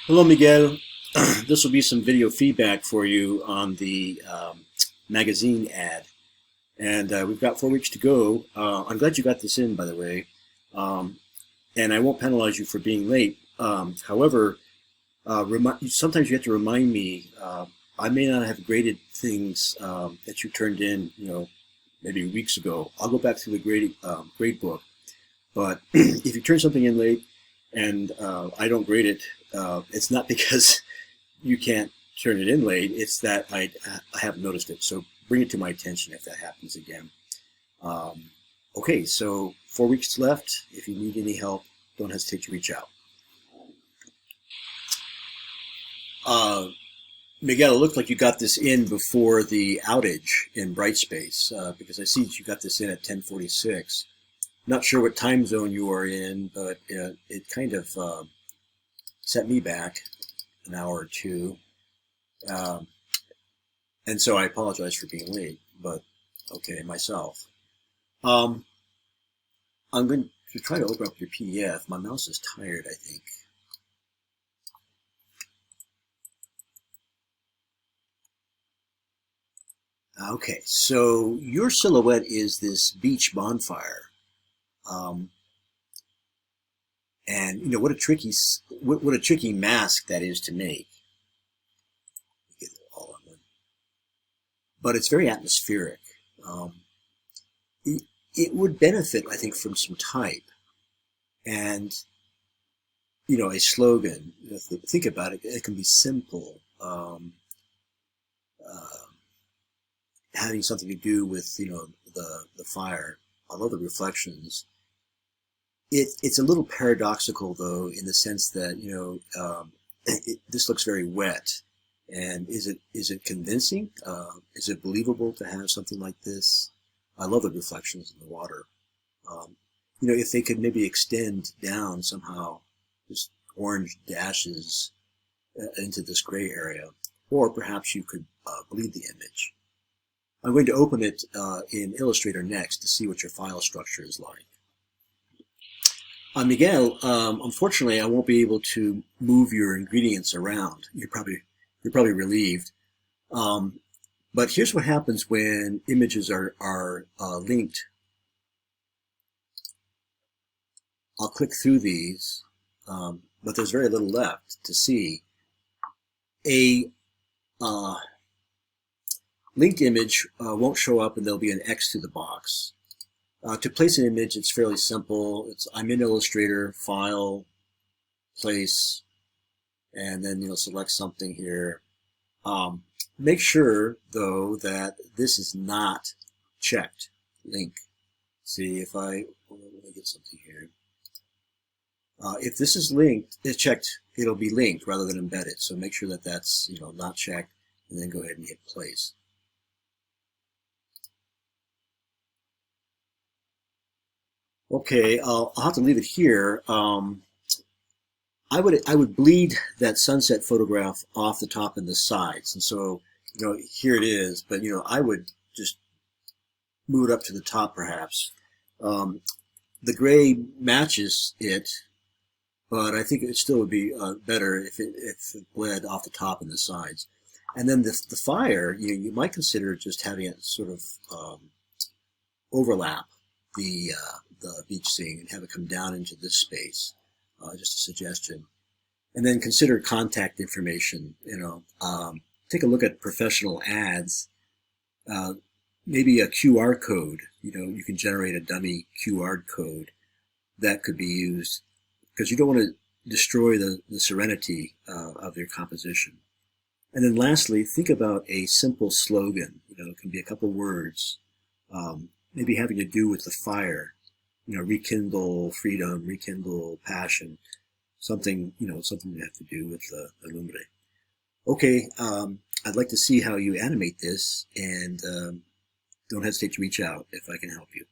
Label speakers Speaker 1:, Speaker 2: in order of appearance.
Speaker 1: Hello, Miguel. This will be some video feedback for you on the magazine ad. And we've got 4 weeks to go. I'm glad you got this in, by the way. Um, and I won't penalize you for being late. However, sometimes you have to remind me. I may not have graded things that you turned in, maybe weeks ago. I'll go back through the grade book. But if you turn something in late and I don't grade it, it's not because you can't turn it in late. It's that I haven't noticed it. So bring it to my attention if that happens again. Okay, so 4 weeks left. If you need any help, don't hesitate to reach out. Miguel, it looked like you got this in before the outage in Brightspace because I see that you got this in at 10:46. Not sure what time zone you are in, but it kind of set me back an hour or two. And so I apologize for being late, but okay, myself. I'm going to try to open up your PDF. My mouse is tired, I think. Okay, so your silhouette is this beach bonfire. And what a tricky mask that is to make. Get it all on one. But it's very atmospheric. It would benefit, I think, from some type and a slogan. Think about it. It can be simple. Having something to do with the fire. I love the reflections. It's a little paradoxical, though, in the sense that this looks very wet. And is it convincing? Is it believable to have something like this? I love the reflections in the water. If they could maybe extend down somehow, just orange dashes into this gray area, or perhaps you could bleed the image. I'm going to open it in Illustrator next to see what your file structure is like. Miguel, unfortunately, I won't be able to move your ingredients around. You're probably relieved. But here's what happens when images are linked. I'll click through these, but there's very little left to see. A linked image won't show up, and there'll be an X to the box. To place an image, it's fairly simple. I'm in Illustrator, File, Place, and then select something here. Make sure, though, that this is not checked. Link. See if let me get something here. If this is checked, it'll be linked rather than embedded. So make sure that that's not checked, and then go ahead and hit place. Okay, I'll have to leave it here. I would bleed that sunset photograph off the top and the sides, and so here it is. But I would just move it up to the top, perhaps. The gray matches it, but I think it still would be better if it bled off the top and the sides. And then the fire, you might consider just having it sort of overlap the beach scene and have it come down into this space. Just a suggestion. And then consider contact information. Take a look at professional ads. Maybe a QR code. You can generate a dummy QR code that could be used because you don't want to destroy the serenity of your composition. And then lastly, think about a simple slogan. It can be a couple words, maybe having to do with the fire. Rekindle freedom, rekindle passion, something that have to do with the illuminate. Okay, I'd like to see how you animate this, and don't hesitate to reach out if I can help you.